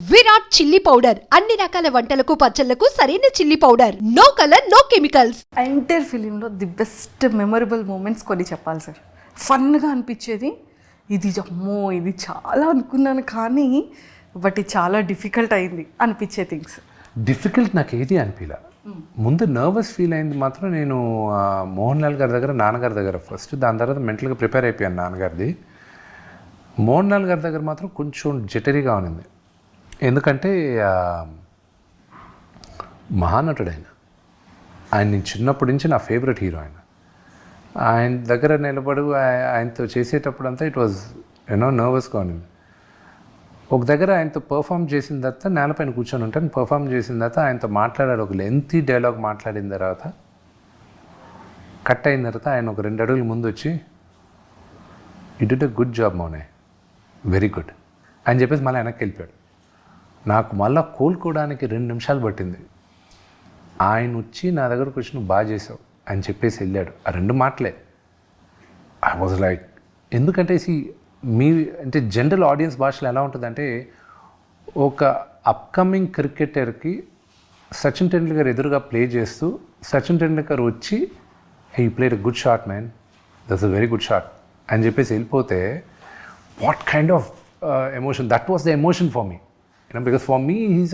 Virat chilli powder అన్ని రకాల వంటలకు పచ్చళ్లకు సరైన chilli powder. No colour no chemicals. Entire ఫిలింలో ది బెస్ట్ మెమరబుల్ మూమెంట్స్ కొన్ని చెప్పాలి సార్. ఫన్గా అనిపించేది ఇది, అమ్మో ఇది చాలా అనుకున్నాను కానీ బట్ ఇది చాలా డిఫికల్ట్ అయింది అనిపించే థింగ్స్. డిఫికల్ట్ నాకు ఏది అనిపించలే. ముందు నర్వస్ ఫీల్ అయింది మాత్రం నేను మోహన్ లాల్ గారి దగ్గర, నాన్నగారి దగ్గర ఫస్ట్. దాని తర్వాత మెంటల్గా ప్రిపేర్ అయిపోయాను నాన్నగారిది. మోహన్ లాల్ గారి దగ్గర మాత్రం కొంచెం జటరీగా ఉన్నింది. ఎందుకంటే మహానటుడు ఆయన నేను చిన్నప్పటి నుంచి నా ఫేవరెట్ హీరో ఆయన దగ్గర నిలబడు ఆయనతో చేసేటప్పుడు అంతా ఇట్ వాజ్ నర్వస్గా ఉన్నింది. ఒక దగ్గర ఆయనతో పర్ఫామ్ చేసిన తర్వాత నేలపైన కూర్చొని ఉంటాను. పర్ఫామ్ చేసిన తర్వాత ఆయనతో మాట్లాడాడు. ఒక లెంతీ డైలాగ్ మాట్లాడిన తర్వాత కట్ అయిన తర్వాత ఆయన ఒక 2 అడుగులు ముందు వచ్చి, you did a good job మౌనే, వెరీ గుడ్ అని చెప్పేసి మళ్ళీ వెనక్కి వెళ్ళిపోయాడు. నాకు మళ్ళీ కోలుకోవడానికి 2 నిమిషాలు పట్టింది. ఆయన వచ్చి నా దగ్గరకు వచ్చి నువ్వు బాగా చేసావు అని చెప్పేసి వెళ్ళాడు. ఆ 2 మాటలే. ఐ వాజ్ లైక్, ఎందుకంటే మీ అంటే జనరల్ ఆడియన్స్ భాషలో ఎలా ఉంటుందంటే, ఒక అప్కమింగ్ క్రికెటర్కి సచిన్ టెండూల్కర్ ఎదురుగా ప్లే చేస్తూ సచిన్ టెండూల్కర్ వచ్చి he played a good shot man, that's a very good shot అని చెప్పేసి వెళ్ళిపోతే what kind of emotion, that was the emotion for me. Because for me, he's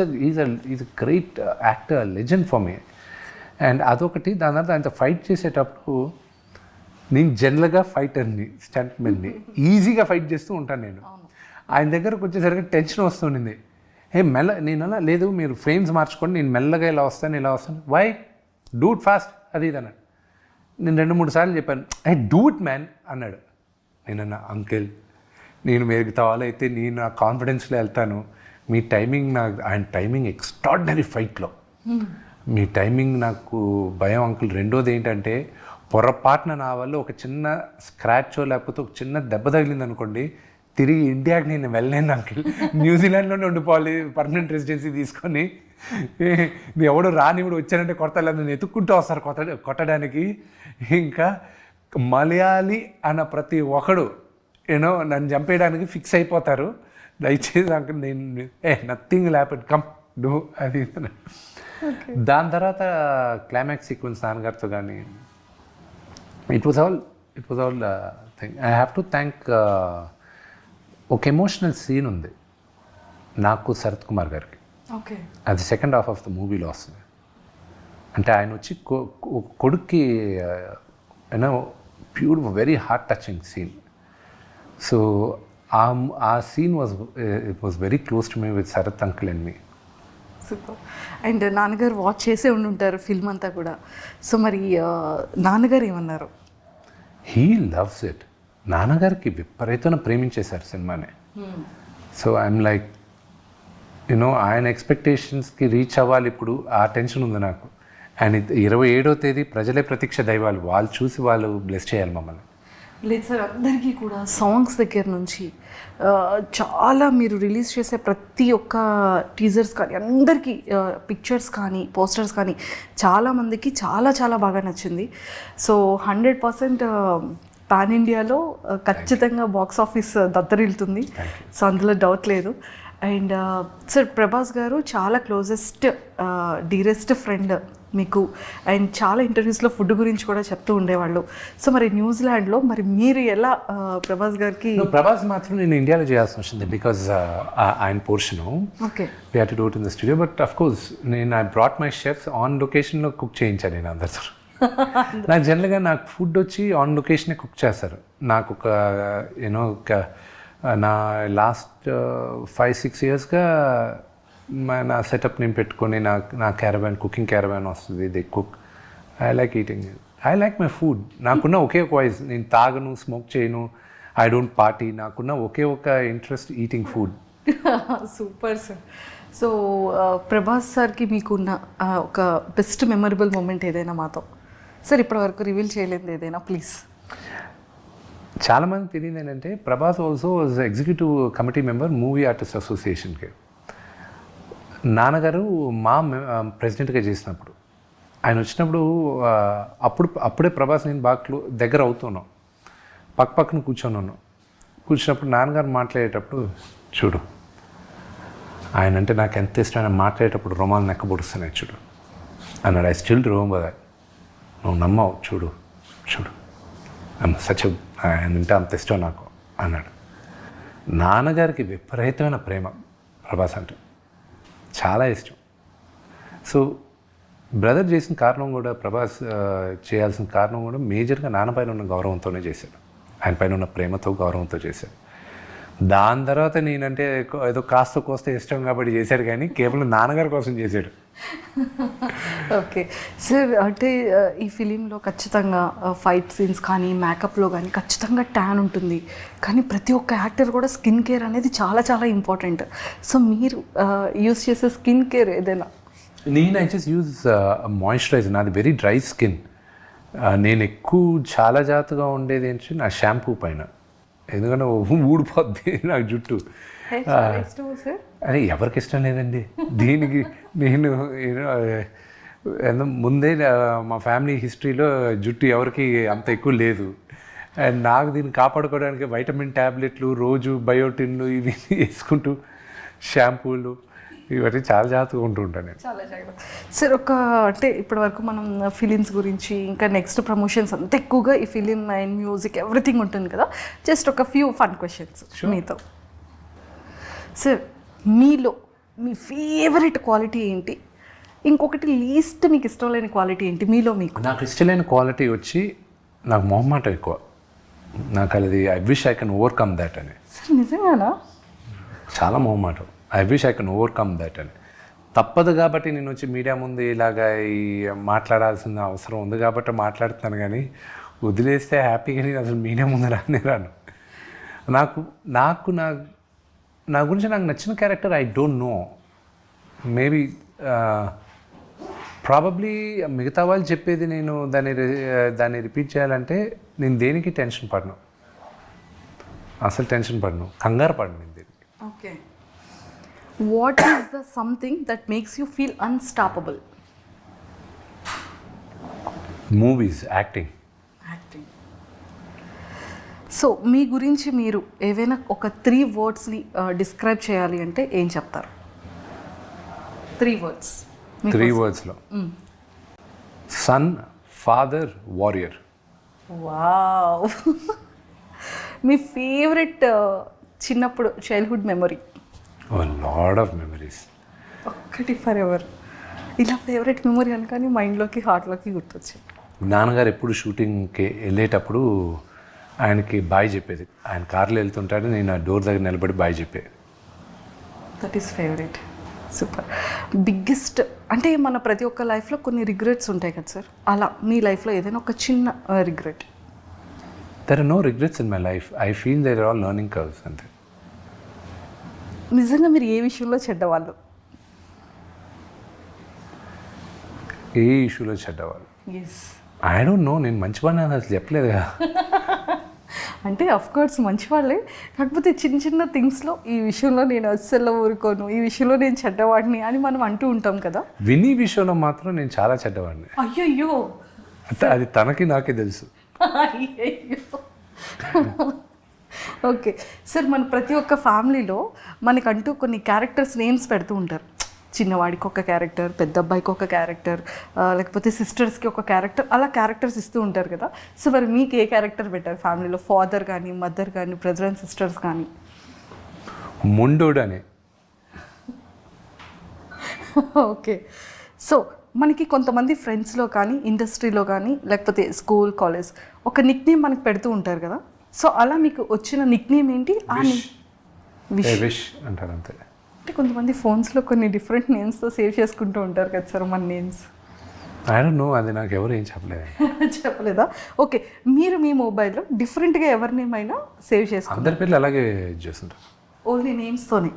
a great actor, legend for me. And అదొకటి. దాని తర్వాత ఆయనతో fight చేసేటప్పుడు నేను జనరల్గా ఫైటర్ని, స్టంట్మెన్ని, ఈజీగా ఫైట్ చేస్తూ ఉంటాను నేను. ఆయన దగ్గరకు వచ్చేసరికి టెన్షన్ వస్తుండింది. నేను అలా లేదు, మీరు ఫ్రేమ్స్ మార్చుకోండి, నేను మెల్లగా ఇలా వస్తాను. వై డూ ఇట్ ఫాస్ట్, అది ఇది అన్నాడు. నేను 2-3 సార్లు చెప్పాను, డూ ఇట్ మ్యాన్ అన్నాడు. నేనన్నా, అంకిల్ నేను మీరు అయితే నేను నా కాన్ఫిడెన్స్లో వెళ్తాను, మీ టైమింగ్ ఆయన టైమింగ్ ఎక్స్ట్రాడినరీ ఫైట్లో, మీ టైమింగ్ నాకు భయం అంకుల్. రెండోది ఏంటంటే, పొరపాటున నా వల్ల ఒక చిన్న స్క్రాచో లేకపోతే ఒక చిన్న దెబ్బ తగిలింది అనుకోండి, తిరిగి ఇండియాకి నేను వెళ్ళలేను అంకుల్, న్యూజిలాండ్లోనే ఉండిపోవాలి పర్మనెంట్ రెసిడెన్సీ తీసుకొని. ఎవడు రానివుడు వచ్చానంటే కొడతా, నేను ఎత్తుక్కుంటూ వస్తారు కొట్టడానికి. ఇంకా మలయాళీ అన్న ప్రతి ఒక్కడు నన్ను చంపేయడానికి ఫిక్స్ అయిపోతారు. దయచేసి అంకుల్ నేను నథింగ్ హ్యాపెన్, కమ్ డూ అది. దాని తర్వాత క్లైమాక్స్ సీక్వెన్స్ నాన్నగారితో కానీ it was all thing. I have to thank ఒక ఎమోషనల్ సీన్ ఉంది నాకు శరత్ కుమార్ గారికి. ఓకే, అది సెకండ్ హాఫ్ ఆఫ్ ద మూవీలో వస్తుంది. అంటే ఆయన వచ్చి కొడుక్కి beautiful, very heart touching scene. So ఆ scene was very close to me with Sharath uncle and me. Super. And నాన్నగారు వాచ్ చేసే ఉండుంటారు ఫిల్మ్ అంతా కూడా. సో మరి నాన్నగారు ఏమన్నారు? He loves it. నాన్నగారికి విపరీతంగా ప్రేమించేశారు సినిమాని. సో ఐఎమ్ లైక్ ఆయన ఎక్స్పెక్టేషన్స్కి రీచ్ అవ్వాలి. ఇప్పుడు ఆ టెన్షన్ ఉంది నాకు. అండ్ 27వ తేదీ ప్రజలే ప్రతీక్ష దైవాలు, వాళ్ళు చూసి వాళ్ళు బ్లెస్ చేయాలి మమ్మల్ని. లేదు సార్, అందరికీ కూడా సాంగ్స్ దగ్గర నుంచి చాలా మీరు రిలీజ్ చేసే ప్రతి ఒక్క టీజర్స్ కానీ, అందరికీ పిక్చర్స్ కానీ, పోస్టర్స్ కానీ చాలామందికి చాలా బాగా నచ్చింది. సో 100% పాన్ ఇండియాలో ఖచ్చితంగా బాక్స్ ఆఫీస్ దద్దరిల్లుతుంది. సో అందులో డౌట్ లేదు. అండ్ సార్, ప్రభాస్ గారు చాలా క్లోజెస్ట్ డీరెస్ట్ ఫ్రెండ్ మీకు. అండ్ చాలా ఇంటర్వ్యూస్లో ఫుడ్ గురించి కూడా చెప్తూ ఉండేవాళ్ళు. సో మరి న్యూజిలాండ్లో మరి మీరు ఎలా ప్రభాస్ గారికి? ప్రభాస్ మాత్రం నేను ఇండియాలో చేయాల్సి వచ్చింది, బికాజ్ ఆయన portion okay we had to do it in the studio. But of course నేను I brought my chefs on లొకేషన్లో కుక్ చేయించాను నేను అందరితో. నాకు జనరల్గా నాకు ఫుడ్ వచ్చి ఆన్ లొకేషనే కుక్ చేస్తారు. నాకు ఒక నా లాస్ట్ 5-6 ఇయర్స్గా నా సెటప్ నేను పెట్టుకొని నా క్యారవాన్, కుకింగ్ క్యారవాన్ వస్తుంది. They cook. I like eating, I like my food. నాకున్న ఒకే ఒక వాయిస్, నేను తాగను, స్మోక్ చేయను, ఐ డోంట్ పార్టీ. నాకున్న ఒకే ఒక interest eating food. Super sir. So Prabhas సార్కి మీకున్న ఒక బెస్ట్ మెమరబుల్ మూమెంట్ ఏదైనా మాతో సార్ ఇప్పటివరకు రివీల్ చేయలేదు ఏదైనా ప్లీజ్? చాలామంది తెలియదు ఏంటంటే, Prabhas also was executive committee member movie artist అసోసియేషన్కి. నాన్నగారు మా ప్రెసిడెంట్గా చేసినప్పుడు ఆయన వచ్చినప్పుడు అప్పుడే ప్రభాస్ నేను బాగా దగ్గర అవుతున్నాం, పక్కన కూర్చొని ఉన్నాం. కూర్చున్నప్పుడు నాన్నగారు మాట్లాడేటప్పుడు, చూడు ఆయన అంటే నాకు ఎంత ఇష్టమైన మాట్లాడేటప్పుడు రోమాలు నెక్క పొడుస్తున్నాయి చూడు అన్నాడు. I still remember that. నువ్వు నమ్మవు చూడు చూడు సచ్ ఆయన అంటే అంత ఇష్టం నాకు అన్నాడు. నాన్నగారికి విపరీతమైన ప్రేమ ప్రభాస్ అంటే, చాలా ఇష్టం. సో బ్రదర్ చేసిన కారణం కూడా, ప్రభాస్ చేయాల్సిన కారణం కూడా మేజర్గా నాన్న పైన ఉన్న గౌరవంతోనే చేశాడు. ఆయన పైన ఉన్న ప్రేమతో గౌరవంతో చేశాడు. దాని తర్వాత నేనంటే ఏదో కాస్త కోస్త ఇష్టం కాబట్టి చేశాడు, కానీ కేవలం నాన్నగారి కోసం చేశాడు. ఓకే సార్, అంటే ఈ ఫిలింలో ఖచ్చితంగా ఫైట్ సీన్స్ కానీ మేకప్లో కానీ ఖచ్చితంగా ట్యాన్ ఉంటుంది, కానీ ప్రతి ఒక్క యాక్టర్ కూడా స్కిన్ కేర్ అనేది చాలా చాలా ఇంపార్టెంట్. సో మీరు యూస్ చేసే స్కిన్ కేర్ ఏదైనా? నేను ఐ జస్ట్ యూజ్ మాయిశ్చరైజర్. నాది వెరీ డ్రై స్కిన్. నేను ఎక్కువ చాలా జాగ్రత్తగా ఉండేది ఏంటంటే నా షాంపూ పైన, ఎందుకంటే ఊడిపోద్ది నాకు జుట్టు. అరే ఎవరికి ఇష్టం లేదండి దీనికి. నేను ముందే మా ఫ్యామిలీ హిస్టరీలో జుట్టు ఎవరికి అంత ఎక్కువ లేదు. అండ్ నాకు దీన్ని కాపాడుకోవడానికి వైటమిన్ ట్యాబ్లెట్లు, రోజు బయోటిన్లు ఇవి వేసుకుంటూ, షాంపూలు ఇవన్నీ చాలా జాగ్రత్తగా ఉంటూ ఉంటాను నేను. చాలా జాగ్రత్త సార్. అంటే ఇప్పటి వరకు మనం ఫిలిమ్స్ గురించి, ఇంకా నెక్స్ట్ ప్రమోషన్స్ అంత ఎక్కువగా ఈ ఫిలిం అండ్ మ్యూజిక్ ఎవ్రీథింగ్ ఉంటుంది కదా. జస్ట్ ఒక ఫ్యూ ఫన్ క్వశ్చన్స్ మీతో. సార్, మీలో మీ ఫేవరెట్ క్వాలిటీ ఏంటి? ఇంకొకటి లీస్ట్ మీకు ఇష్టం లేని క్వాలిటీ ఏంటి మీలో మీకు? నాకు ఇష్టం లేని క్వాలిటీ వచ్చి నాకు మొహమాటం ఎక్కువ. నాకు అది I wish I can overcome that అని. సార్ నిజంగానా? చాలా మొహమాటం. I wish I can overcome that అని. తప్పదు కాబట్టి నేను వచ్చి మీడియా ముందు ఇలాగా ఈ మాట్లాడాల్సిన అవసరం ఉంది కాబట్టి మాట్లాడుతున్నాను, కానీ వదిలేస్తే హ్యాపీగా నేను అసలు మీడియా ముందు రాను. నాకు నా గురించి నాకు నచ్చిన character I don't no. Maybe probably మిగతా వాళ్ళు చెప్పేది నేను దాన్ని రిపీట్ చేయాలంటే నేను దేనికి టెన్షన్ పడను, అసలు టెన్షన్ పడను, కంగారు పడను నేను దేనికి. Okay. What is the something that makes you feel unstoppable? Movies, acting. So మీ గురించి మీరు ఏవైనా ఒక 3 wordsని డిస్క్రైబ్ చేయాలి అంటే ఏం చెప్తారు? 3 words. 3 wordsలో సన్, ఫాదర్, వారియర్. వావ్. మీ ఫేవరెట్ చిన్నప్పుడు childhood memory? Lot of memories. ఒక్కటి ఫర్ ఎవర్ ఇలా ఫేవరెట్ మెమరీ అనగానే మైండ్లోకి, హార్ట్లోకి గుర్తొచ్చింది. నాన్నగారు ఎప్పుడు షూటింగ్కి వెళ్ళేటప్పుడు ఆయనకి బాయ్ చెప్పేది. ఆయన కార్లో వెళ్తుంటాడు, నేను ఆ డోర్ దగ్గర నిలబడి బాయ్ చెప్పేది. That is favourite. Super. Biggest అంటే మన ప్రతి ఒక్క లైఫ్లో కొన్ని రిగ్రెట్స్ ఉంటాయి కదా సార్, అలా మీ లైఫ్లో ఏదైనా ఒక చిన్న regret? There are no regrets in my life. I feel there are all learning curves అంతే. నిజంగా మీరు ఏ విషయంలో చెడ్డవాళ్ళు? ఏ ఇష్యూలో చెడ్డవాళ్ళు? ఎస్. I don't know. నేను మంచివాడిని అని అసలు చెప్పలేదు కదా. అంటే అఫ్ కోర్స్ మంచివాళ్ళే, కాకపోతే చిన్న చిన్న థింగ్స్లో ఈ విషయంలో నేను అస్సలు ఊరుకోను, ఈ విషయంలో నేను చెడ్డవాడిని అని మనం అంటూ ఉంటాం కదా. విని విషయంలో మాత్రం నేను చాలా చెడ్డవాడిని. అయ్యయ్యో. అంటే అది తనకి నాకే తెలుసు. అయ్యయ్యో. ఓకే సార్, మన ప్రతి ఒక్క ఫ్యామిలీలో మనకంటూ కొన్ని క్యారెక్టర్స్ నేమ్స్ పెడుతూ ఉంటారు. చిన్నవాడికి ఒక క్యారెక్టర్, పెద్ద అబ్బాయికి ఒక క్యారెక్టర్, లేకపోతే సిస్టర్స్కి ఒక క్యారెక్టర్, అలా క్యారెక్టర్స్ ఇస్తూ ఉంటారు కదా. సో మరి మీకు ఏ క్యారెక్టర్ పెట్టారు ఫ్యామిలీలో? ఫాదర్ కానీ, మదర్ కానీ, బ్రదర్ అండ్ సిస్టర్స్ కానీ? ముండోడు అని. ఓకే. సో మనకి కొంతమంది ఫ్రెండ్స్లో కానీ, ఇండస్ట్రీలో కానీ, లేకపోతే స్కూల్, కాలేజ్ ఒక నిక్ నేమ్ మనకు పెడుతూ ఉంటారు కదా. సో అలా మీకు వచ్చిన నిక్ నేమ్ ఏంటి? విష్ అంటారు అంతే. అంటే కొంతమంది ఫోన్స్లో కొన్ని డిఫరెంట్ నేమ్స్తో సేవ్ చేసుకుంటూ ఉంటారు కదా సార్ మన నేమ్స్. ఐ డోంట్ నో, అది నాకు ఎవరు ఏం చెప్పలేదు. చెప్పలేదా? ఓకే. మీరు మీ మొబైల్లో డిఫరెంట్గా ఎవరి నేమ్ అయినా సేవ్ చేసుకుంటారు? అందరి పేర్లు అలాగే చేస్తుంటారు. ఓన్లీ నేమ్స్తోనే?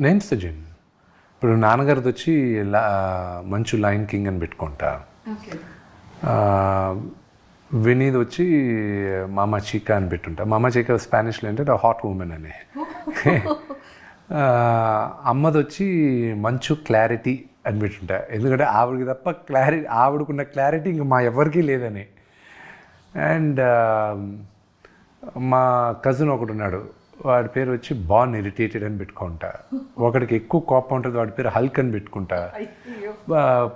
నేమ్స్తో చేయండి. ఇప్పుడు నాన్నగారిది వచ్చి మంచు లయన్ కింగ్ అని పెట్టుకుంటా. వినీది వచ్చి మామా చీకా అని పెట్టుంటా. మామా చీకా స్పానిష్లో ఏంటంటే హాట్ ఉమెన్ అని. అమ్మది వచ్చి మంచు క్లారిటీ అని పెట్టుంటా, ఎందుకంటే ఆవిడకి తప్ప ఆవిడకున్న క్లారిటీ ఇంకా మా ఎవరికీ లేదని. అండ్ మా కజిన్ ఒకడు ఉన్నాడు, వాడి పేరు వచ్చి బాన్ ఇరిటేటెడ్ అని పెట్టుకుంటా. ఒకడికి ఎక్కువ కోపం ఉంటుంది, వాడి పేరు హల్క్ అని పెట్టుకుంటా.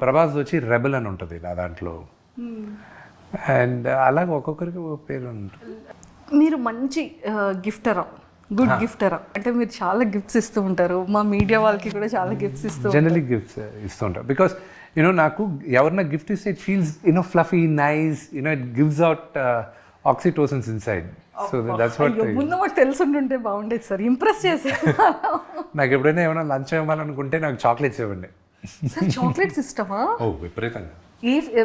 ప్రభాస్ వచ్చి రెబల్ అని ఉంటుంది నా దాంట్లో. అండ్ అలాగే ఒక్కొక్కరికి ఒక పేరు ఉంటుంది. మీరు మంచి గిఫ్టరా, గుడ్ గిఫ్టరా? అంటే మీరు చాలా గిఫ్ట్స్ ఇస్తూ ఉంటారు, మా మీడియా వాళ్ళకి కూడా చాలా గిఫ్ట్స్ ఇస్తూ ఉంటారు. జనరలీ గిఫ్ట్స్ ఇస్తూ ఉంటారు బికాస్ నాకు ఎవరన్నా గిఫ్ట్ ఇస్తే it feels fluffy, nice, it gives out oxytocins inside. So that's what. ముందు మాకు తెలుసుంటుంటే బాగుండేది సార్, ఇంప్రెస్ చేసే. నాకు ఎప్పుడైనా ఏమైనా లంచ్ ఇవ్వాలనుకుంటే నాకు చాక్లెట్స్ ఇవ్వండి. సార్ చాక్లెట్స్ ఇష్టమా? ఓ విపరీతంగా.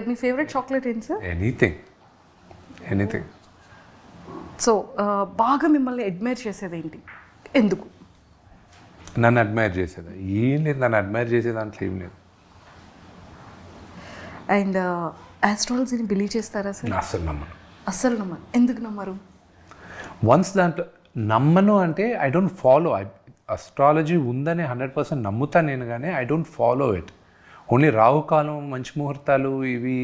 మీ ఫేవరెట్ చాక్లెట్ ఏంటి సార్? ఎనీథింగ్. సో బాగా మిమ్మల్ని అడ్మైర్ చేసేది ఏంటి, ఎందుకు? నన్ను అడ్మైర్ చేసేదా? ఏం లేదు, నన్ను అడ్మైర్ చేసే దాంట్లో ఏం లేదు. అండ్ ఆస్ట్రాలజీని బిలీవ్ చేస్తారా సార్? అస్సలు నమ్మను. అస్సలు నమ్మరు. ఎందుకు నమ్మరు? వన్స్ దాంట్లో నమ్మను అంటే ఐ డోంట్ ఫాలో. అస్ట్రాలజీ ఉందని 100% నమ్ముతా నేను, కానీ I don't follow it. Only రాహుకాలం, మంచి ముహూర్తాలు, ఇవి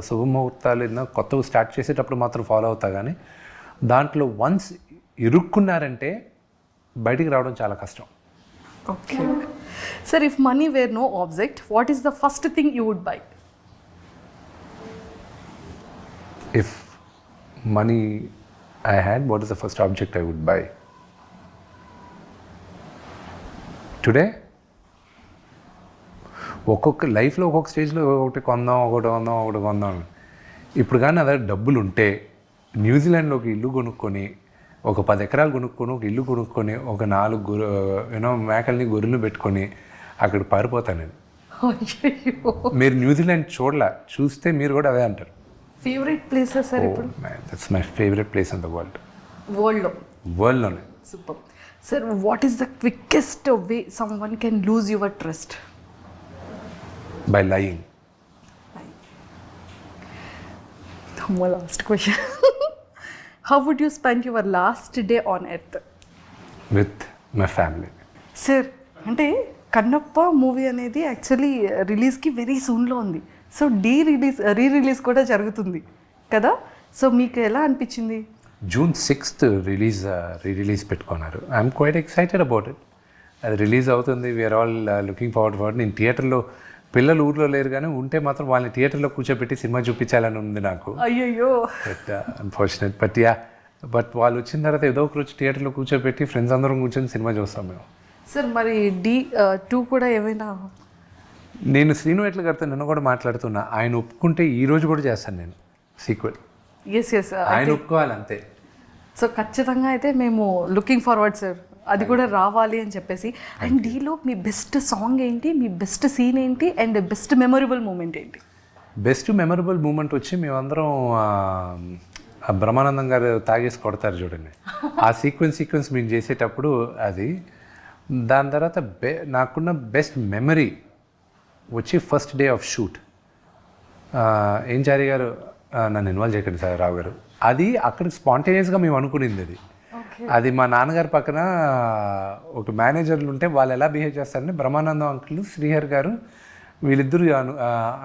శుభముహూర్తాలు ఏదైనా కొత్తగా స్టార్ట్ చేసేటప్పుడు మాత్రం ఫాలో అవుతా. కానీ దాంట్లో వన్స్ ఇరుక్కున్నారంటే బయటికి రావడం చాలా కష్టం. Okay sir, if money were no object, what is the first thing you would buy? If money I had, what is the first object I would buy? Today? ఒక్కొక్క లైఫ్లో ఒక్కొక్క స్టేజ్లో ఒకటి కొందాం. ఇప్పుడు కానీ అదే డబ్బులు ఉంటే న్యూజిలాండ్లో ఒక ఇల్లు కొనుక్కొని, ఒక 10 ఎకరాలు కొనుక్కొని, ఒక ఇల్లు కొనుక్కొని, ఒక 4 మేకల్ని గొర్రెలు పెట్టుకొని అక్కడ పారిపోతాను నేను. మీరు న్యూజిలాండ్ చూస్తే మీరు కూడా అదే అంటారు. ఫేవరెట్ ప్లేసెస్ సార్ ఇప్పుడు? That's my favourite place in the world. వరల్డ్లోనే. Super sir. What is the quickest way someone can lose your trust? By lying. Last question. How would you spend your last day on earth? With my family. Sir అంటే Kannappa movie అనేది actually రిలీజ్కి very సూన్లో ఉంది. So re release కూడా జరుగుతుంది కదా, so మీకు ఎలా అనిపించింది? June 6th రిలీజ్ పెట్టుకున్నారు. I'm quite excited about it. అది రిలీజ్ అవుతుంది, వీఆర్ ఆల్ లుకింగ్ ఫార్వర్డ్. నేను థియేటర్లో, పిల్లలు ఊర్లో లేరు కానీ ఉంటే మాత్రం వాళ్ళని థియేటర్లో కూర్చోబెట్టి సినిమా చూపించాలని ఉంది నాకు. అయ్యయ్యో, బట్ అన్ఫార్చునేట్. బట్ వాళ్ళు వచ్చిన తర్వాత ఏదో ఒక రోజు థియేటర్లో కూర్చోబెట్టి ఫ్రెండ్స్ అందరం కూర్చొని సినిమా చూస్తాం మేము. సార్ మరి D2 కూడా ఏమైనా? నేను శ్రీను ఎట్ల గారితో నిన్న కూడా మాట్లాడుతున్నా, ఆయన ఒప్పుకుంటే ఈ రోజు కూడా చేస్తాను నేను సీక్వెల్. ఎస్ ఆయన ఒప్పుకోవాలి అంతే. సో ఖచ్చితంగా అయితే మేము లుకింగ్ ఫార్వర్డ్ సార్, అది కూడా రావాలి అని చెప్పేసి. అండ్ Dలో మీ బెస్ట్ సాంగ్ ఏంటి, మీ బెస్ట్ సీన్ ఏంటి, అండ్ బెస్ట్ మెమొరబుల్ మూమెంట్ ఏంటి? బెస్ట్ మెమరబుల్ మూమెంట్ వచ్చి మేమందరం బ్రహ్మానందం గారు తాగేసి కొడతారు చూడండి, ఆ సీక్వెన్స్ మేము చేసేటప్పుడు అది. దాని తర్వాత నాకున్న బెస్ట్ మెమరీ వచ్చి ఫస్ట్ డే ఆఫ్ షూట్. ఏం చారి గారు నన్ను ఇన్వాల్వ్ చేయకండి సార్, రావు గారు, అది అక్కడికి స్పాంటేనియస్గా మేము అనుకునింది. అది మా నాన్నగారి పక్కన ఒక మేనేజర్లు ఉంటే వాళ్ళు ఎలా బిహేవ్ చేస్తారంటే బ్రహ్మానందం అంకుల్, శ్రీహర్ గారు వీళ్ళిద్దరూ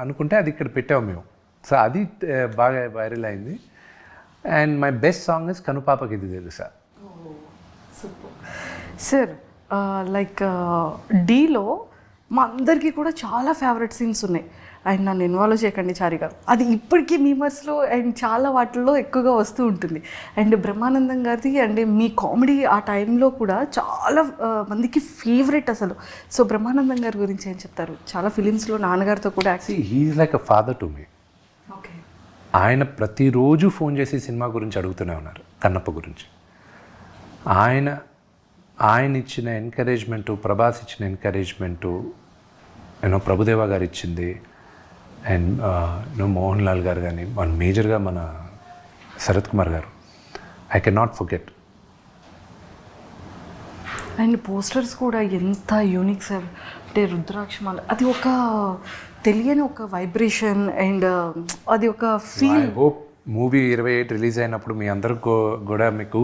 అనుకుంటే అది ఇక్కడ పెట్టాము మేము. సో అది బాగా వైరల్ అయింది. And my best song is కనుపాపకి ఇది తెలుసా. సార్ లైక్ Dలో మా అందరికీ కూడా చాలా ఫేవరెట్ సీన్స్ ఉన్నాయి. అండ్ నన్ను ఇన్వాల్వ్ చేయకండి చారి గారు, అది ఇప్పటికీ మీమర్స్లో అండ్ చాలా వాటిల్లో ఎక్కువగా వస్తూ ఉంటుంది. అండ్ బ్రహ్మానందం గారిది అండ్ మీ కామెడీ ఆ టైంలో కూడా చాలా మందికి ఫేవరెట్ అసలు. సో బ్రహ్మానందం గారి గురించి ఏం చెప్తారు? చాలా ఫిలిమ్స్లో నాన్నగారితో కూడా actually he is like a father to me. Okay. ఆయన ప్రతిరోజు ఫోన్ చేసి సినిమా గురించి అడుగుతూనే ఉన్నారు, కన్నప్ప గురించి. ఆయన ఇచ్చిన ఎంకరేజ్మెంటు, ప్రభాస్ ఇచ్చిన ఎంకరేజ్మెంటు, ప్రభుదేవ గారు ఇచ్చింది, అండ్ మోహన్ లాల్ గారు కానీ, మన మేజర్గా మన శరత్ కుమార్ గారు, I can not forget. And posters కూడా ఎంత యూనిక్ సార్, అంటే రుద్రాక్షమాల, అది ఒక తెలియని ఒక వైబ్రేషన్ అండ్ అది ఒక feel. I hope movie 28 release అయినప్పుడు మీ అందరికి కూడా మీకు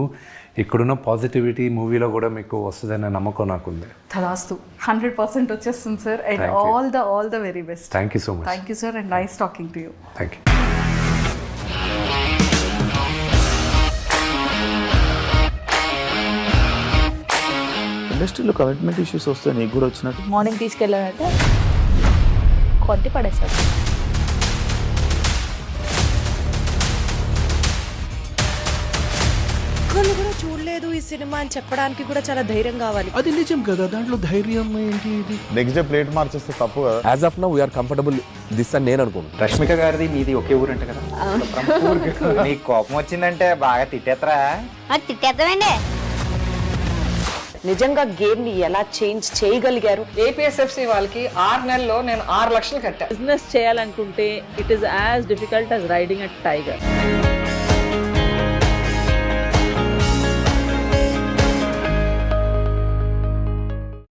ఇక్కడున్న పాజిటివిటీ మూవీలో కూడా మీకు వస్తుందనే నమ్మకం నాకుంది. తదాస్తు, 100% వచ్చేస్తుంది sir. And all the very best. Thank you so much. Thank you sir, and nice talking to you. Thank you. ఇండస్ట్రీలో కమిట్మెంట్ ఇష్యూస్ వస్తే నీకు కూడా వచ్చినట్టు మార్నింగ్ తీసుకెళ్ళాడంటే కొట్టి పడేశాడు. ఒక్కళ్ళు కూడా చూడలేదు ఈ సినిమా అని చెప్పడానికి కూడా చాలా ధైర్యం కావాలి. అది నిజం కదా, దాంట్లో ధైర్యం ఏంటి? ఇది నెక్స్ట్ డే ప్లేట్ మార్చేస్తే తప్పు కదా. As of now we're comfortable this అని నేను అనుకుంటున్నాను. రష్మిక గారిది మీది ఒకే ఊరంట కదా. నీకు కోపం వచ్చిందంటే బాగా తిట్టేత్తరా? తిట్టేద్దామండి. నిజంగా గేమ్ ని ఎలా చేంజ్ చేయగలిగారు? ఏపీఎస్ఎఫ్సి వాళ్ళకి 6 నెలల్లో నేను 6 లక్షలు కట్టా. బిజినెస్ చేయాలనుకుంటే it is as difficult as riding a tiger.